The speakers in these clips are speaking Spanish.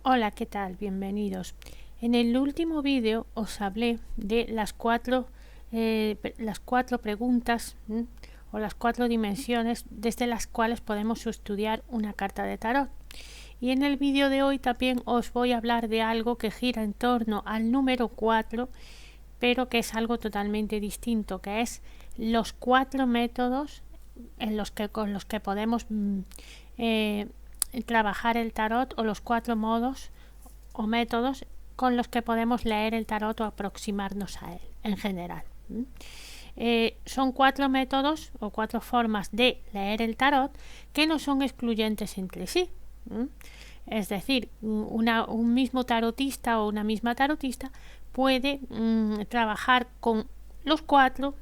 Hola, ¿qué tal? Bienvenidos. En el último vídeo os hablé de las cuatro preguntas o las cuatro dimensiones desde las cuales podemos estudiar una carta de tarot. Y en el vídeo de hoy también os voy a hablar de algo que gira en torno al número 4, pero que es algo totalmente distinto, que es los cuatro métodos con los que podemos trabajar el tarot, o los cuatro modos o métodos con los que podemos leer el tarot o aproximarnos a él en general. Son cuatro métodos o cuatro formas de leer el tarot que no son excluyentes entre sí. Es decir, un mismo tarotista o una misma tarotista puede trabajar con los cuatro,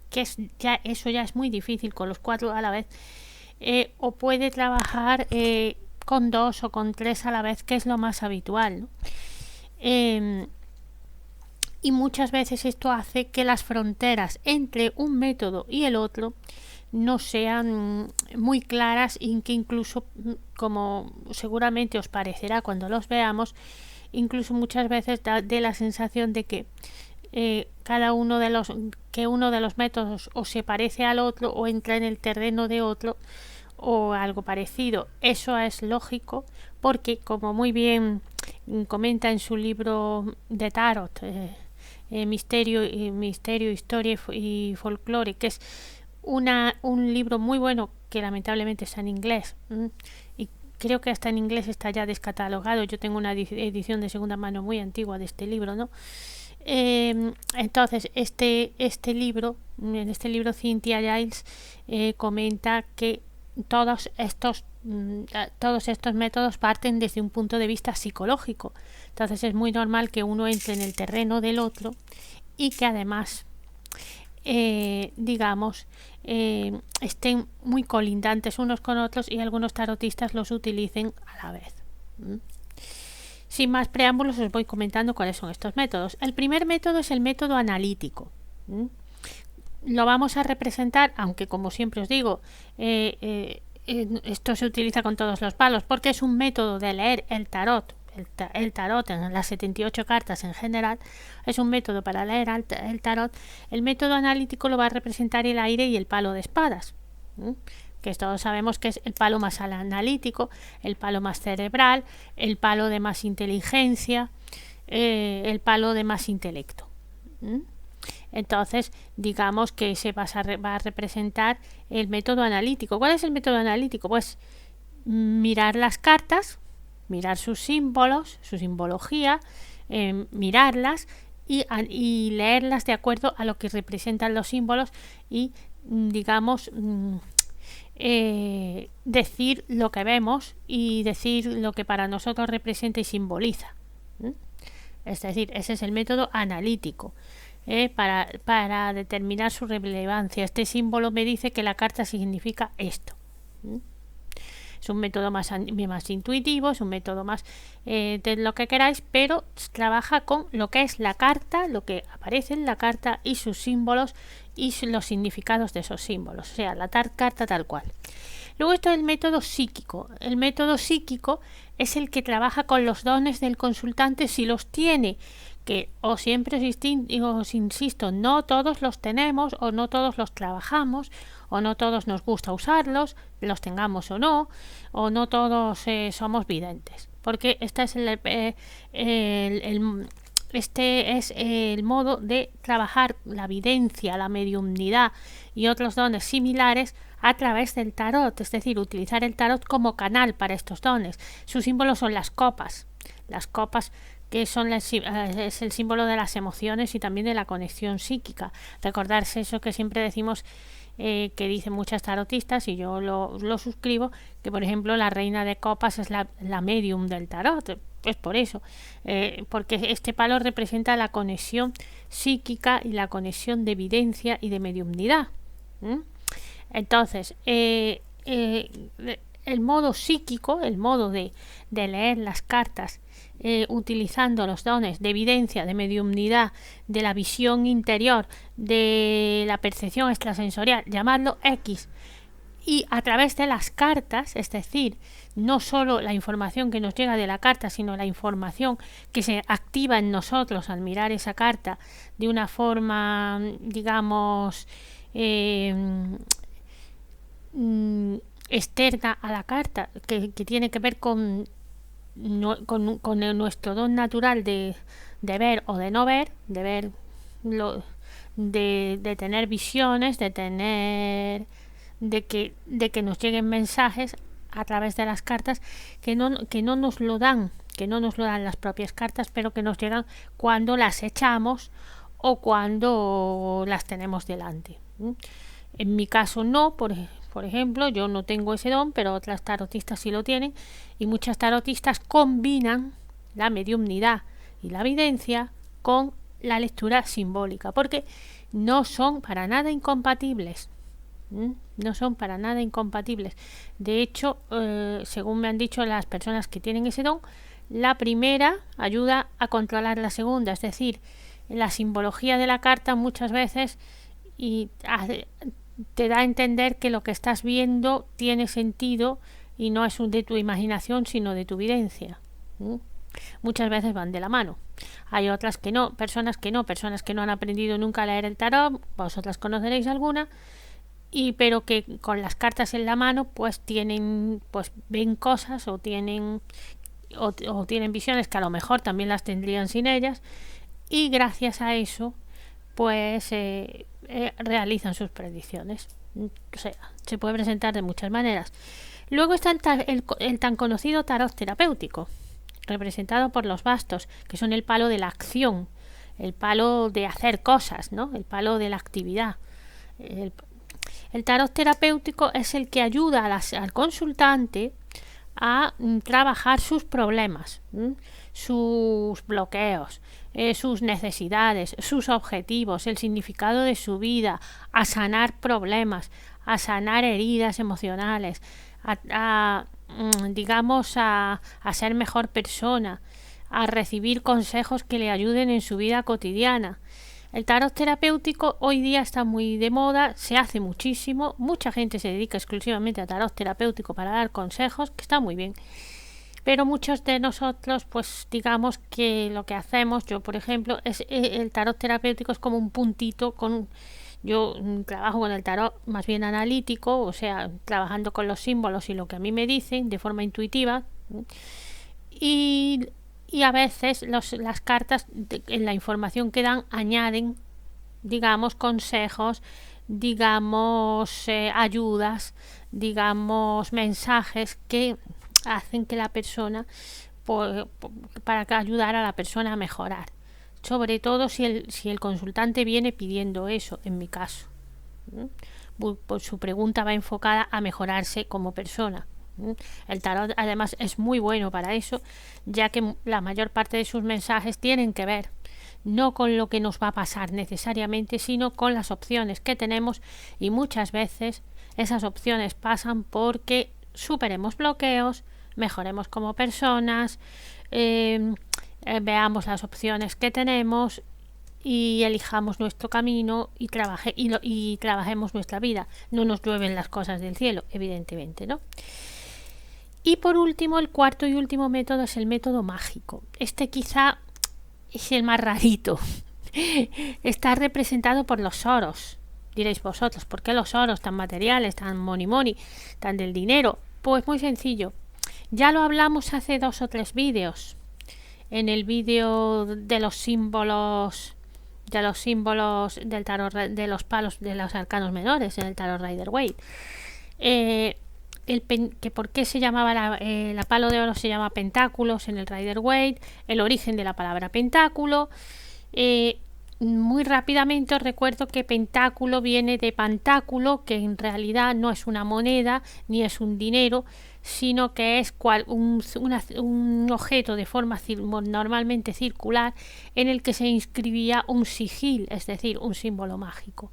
que eso ya es muy difícil con los cuatro a la vez, o puede trabajar con dos o con tres a la vez, que es lo más habitual, ¿no? Y muchas veces esto hace que las fronteras entre un método y el otro no sean muy claras, y que incluso, como seguramente os parecerá cuando los veamos, incluso muchas veces da la sensación de que uno de los métodos o se parece al otro o entra en el terreno de otro o algo parecido. Eso es lógico porque, como muy bien comenta en su libro de tarot, Misterio, Historia y Folclore, que es un libro muy bueno que lamentablemente está en inglés, y creo que hasta en inglés está ya descatalogado. Yo tengo una edición de segunda mano muy antigua de este libro, ¿no? Entonces en este libro Cynthia Giles comenta que todos estos métodos parten desde un punto de vista psicológico. Entonces es muy normal que uno entre en el terreno del otro y que además estén muy colindantes unos con otros, y algunos tarotistas los utilicen a la vez. Sin más preámbulos, os voy comentando cuáles son estos métodos. El primer método es el método analítico. Lo vamos a representar, aunque como siempre os digo, esto se utiliza con todos los palos, porque es un método de leer el tarot en las 78 cartas en general. Es un método para leer el tarot. El método analítico lo va a representar el aire y el palo de espadas, que todos sabemos que es el palo más analítico, el palo más cerebral, el palo de más inteligencia, el palo de más intelecto. Entonces, digamos que se va a representar el método analítico. ¿Cuál es el método analítico? Pues mirar las cartas, mirar sus símbolos, su simbología, mirarlas y leerlas de acuerdo a lo que representan los símbolos, y digamos decir lo que vemos y decir lo que para nosotros representa y simboliza. Es decir, ese es el método analítico. Para determinar su relevancia. Este símbolo me dice que la carta significa esto. Es un método más intuitivo, es un método más de lo que queráis, pero trabaja con lo que es la carta, lo que aparece en la carta y sus símbolos y los significados de esos símbolos, o sea, la carta tal cual. Luego está el método psíquico. El método psíquico es el que trabaja con los dones del consultante si los tiene, que os insisto, no todos los tenemos, o no todos los trabajamos, o no todos nos gusta usarlos, los tengamos o no todos somos videntes, porque este es el modo de trabajar la videncia, la mediumnidad y otros dones similares a través del tarot, es decir, utilizar el tarot como canal para estos dones. Sus símbolos son las copas, que es el símbolo de las emociones y también de la conexión psíquica. Recordarse eso que siempre decimos, que dicen muchas tarotistas, y yo lo suscribo, que por ejemplo la reina de copas es la medium del tarot. Es por eso, porque este palo representa la conexión psíquica y la conexión de evidencia y de mediumnidad. Entonces, el modo psíquico, el modo de leer las cartas utilizando los dones de evidencia, de mediumnidad, de la visión interior, de la percepción extrasensorial, llamadlo X, y a través de las cartas, es decir, no solo la información que nos llega de la carta, sino la información que se activa en nosotros al mirar esa carta de una forma, digamos, externa a la carta, que tiene que ver con nuestro don natural de ver o de no ver, de ver de tener visiones, de que nos lleguen mensajes a través de las cartas que no nos lo dan las propias cartas, pero que nos llegan cuando las echamos o cuando las tenemos delante. En mi caso no, por ejemplo, yo no tengo ese don, pero otras tarotistas sí lo tienen, y muchas tarotistas combinan la mediumnidad y la videncia con la lectura simbólica, porque no son para nada incompatibles. No son para nada incompatibles. De hecho, según me han dicho las personas que tienen ese don, la primera ayuda a controlar la segunda, es decir, la simbología de la carta muchas veces te da a entender que lo que estás viendo tiene sentido y no es de tu imaginación, sino de tu videncia. Muchas veces van de la mano. Hay otras que no, personas que no han aprendido nunca a leer el tarot, vosotras conoceréis alguna, pero que con las cartas en la mano pues ven cosas o tienen visiones que a lo mejor también las tendrían sin ellas, y gracias a eso pues realizan sus predicciones. O sea, se puede presentar de muchas maneras. Luego está el tan conocido tarot terapéutico, representado por los bastos, que son el palo de la acción, el palo de hacer cosas, ¿no? El palo de la actividad. El tarot terapéutico es el que ayuda al consultante a trabajar sus problemas, sus bloqueos, sus necesidades, sus objetivos, el significado de su vida, a sanar problemas, a sanar heridas emocionales, a ser mejor persona, a recibir consejos que le ayuden en su vida cotidiana. El tarot terapéutico hoy día está muy de moda, se hace muchísimo, mucha gente se dedica exclusivamente a tarot terapéutico para dar consejos, que está muy bien. Pero muchos de nosotros, pues digamos que lo que hacemos, yo por ejemplo, el tarot terapéutico es como un puntito yo trabajo con el tarot más bien analítico, o sea, trabajando con los símbolos y lo que a mí me dicen de forma intuitiva. Y a veces las cartas, en la información que dan, añaden, digamos, consejos, digamos, ayudas, digamos, mensajes que hacen que la persona, para ayudar a la persona a mejorar. Sobre todo si el consultante viene pidiendo eso, en mi caso. Pues su pregunta va enfocada a mejorarse como persona. El tarot además es muy bueno para eso, ya que la mayor parte de sus mensajes tienen que ver no con lo que nos va a pasar necesariamente, sino con las opciones que tenemos, y muchas veces esas opciones pasan porque superemos bloqueos, mejoremos como personas, veamos las opciones que tenemos y elijamos nuestro camino y trabajemos nuestra vida. No nos llueven las cosas del cielo, evidentemente, ¿no? Y por último, el cuarto y último método es el método mágico. Este quizá es el más rarito. Está representado por los oros. Diréis vosotros, ¿por qué los oros tan materiales, tan money, tan del dinero? Pues muy sencillo. Ya lo hablamos hace 2 o 3 vídeos. En el vídeo de los símbolos del tarot, de los palos de los arcanos menores en el tarot Rider-Waite. Que por qué se llamaba la palo de oro se llama pentáculos en el Rider-Waite, el origen de la palabra pentáculo. Muy rápidamente os recuerdo que pentáculo viene de pantáculo, que en realidad no es una moneda ni es un dinero, sino que es un objeto de forma normalmente circular en el que se inscribía un sigil, es decir, un símbolo mágico.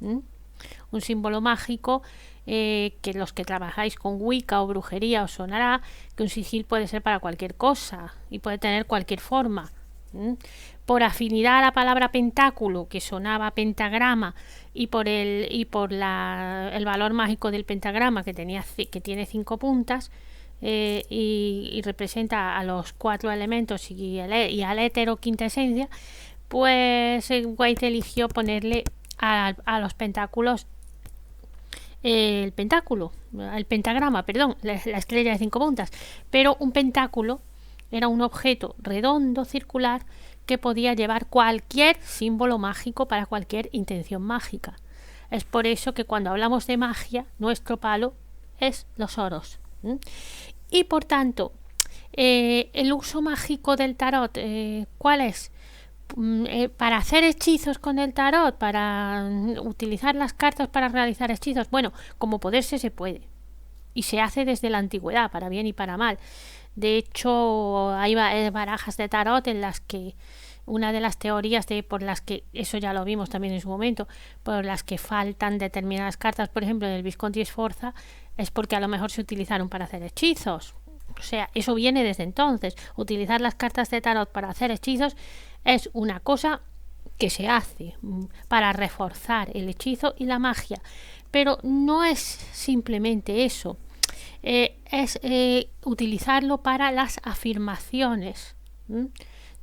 Un símbolo mágico que los que trabajáis con Wicca o brujería os sonará que un sigil puede ser para cualquier cosa y puede tener cualquier forma. Por afinidad a la palabra pentáculo, que sonaba pentagrama, y por el valor mágico del pentagrama, que tiene 5 puntas, y representa a los 4 elementos y a la heteroquintesencia, pues White eligió ponerle a los pentáculos el pentagrama, la estrella de 5 puntas. Pero un pentáculo era un objeto redondo, circular, que podía llevar cualquier símbolo mágico para cualquier intención mágica. Es por eso que cuando hablamos de magia, nuestro palo es los oros. Y por tanto, el uso mágico del tarot, ¿cuál es? Para hacer hechizos con el tarot, para utilizar las cartas para realizar hechizos, bueno, como poderse se puede. Y se hace desde la antigüedad, para bien y para mal. De hecho, hay barajas de tarot en las que una de las teorías por las que, eso ya lo vimos también en su momento, por las que faltan determinadas cartas, por ejemplo, del Visconti Sforza, es porque a lo mejor se utilizaron para hacer hechizos. O sea, eso viene desde entonces. Utilizar las cartas de tarot para hacer hechizos es una cosa que se hace para reforzar el hechizo y la magia. Pero no es simplemente eso. Es utilizarlo para las afirmaciones.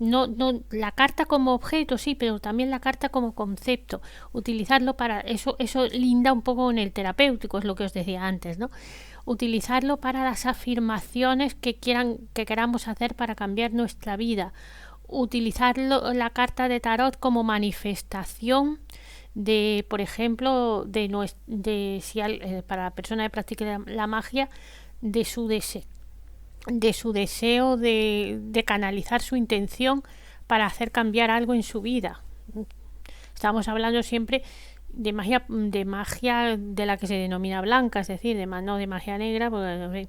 No, la carta como objeto sí, pero también la carta como concepto. Utilizarlo para eso linda un poco en el terapéutico, es lo que os decía antes, ¿no? Utilizarlo para las afirmaciones que queramos hacer para cambiar nuestra vida. Utilizarlo, la carta de tarot, como manifestación de, por ejemplo, para la persona que practique la magia, de su deseo de canalizar su intención para hacer cambiar algo en su vida. Estamos hablando siempre de magia de la que se denomina blanca, es decir, no de magia negra, porque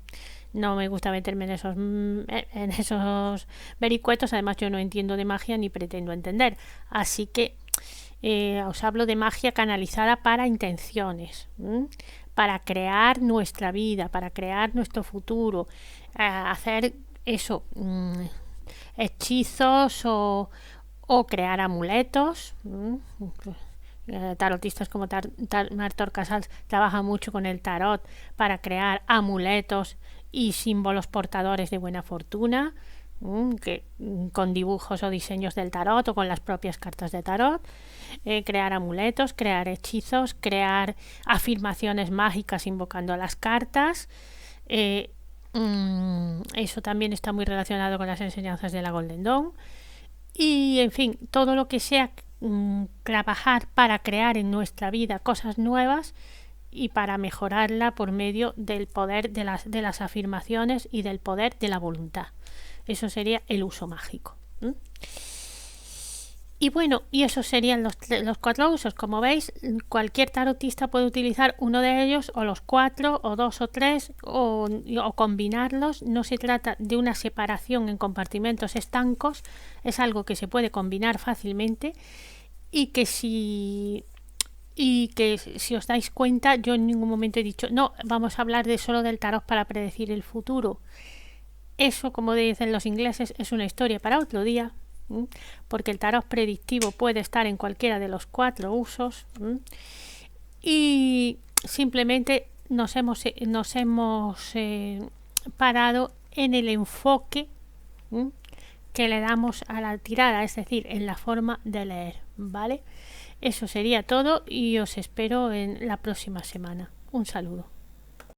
no me gusta meterme en esos vericuetos. Además, yo no entiendo de magia ni pretendo entender, así que os hablo de magia canalizada para intenciones, para crear nuestra vida, para crear nuestro futuro, hacer eso, hechizos o crear amuletos. Tarotistas como Martor Casals trabajan mucho con el tarot para crear amuletos y símbolos portadores de buena fortuna, con dibujos o diseños del tarot o con las propias cartas de tarot. Crear amuletos, crear hechizos, crear afirmaciones mágicas invocando las cartas. Eso también está muy relacionado con las enseñanzas de la Golden Dawn. Y en fin, todo lo que sea trabajar para crear en nuestra vida cosas nuevas y para mejorarla por medio del poder de las afirmaciones y del poder de la voluntad. Eso sería el uso mágico. Y bueno, y esos serían los 4 usos. Como veis, cualquier tarotista puede utilizar uno de ellos, o los 4, o 2 o 3, o combinarlos. No se trata de una separación en compartimentos estancos, es algo que se puede combinar fácilmente, y que si os dais cuenta, yo en ningún momento he dicho, no, vamos a hablar solo del tarot para predecir el futuro. Eso, como dicen los ingleses, es una historia para otro día, porque el tarot predictivo puede estar en cualquiera de los 4 usos, y simplemente nos hemos parado en el enfoque que le damos a la tirada, es decir, en la forma de leer, ¿vale? Eso sería todo y os espero en la próxima semana. Un saludo.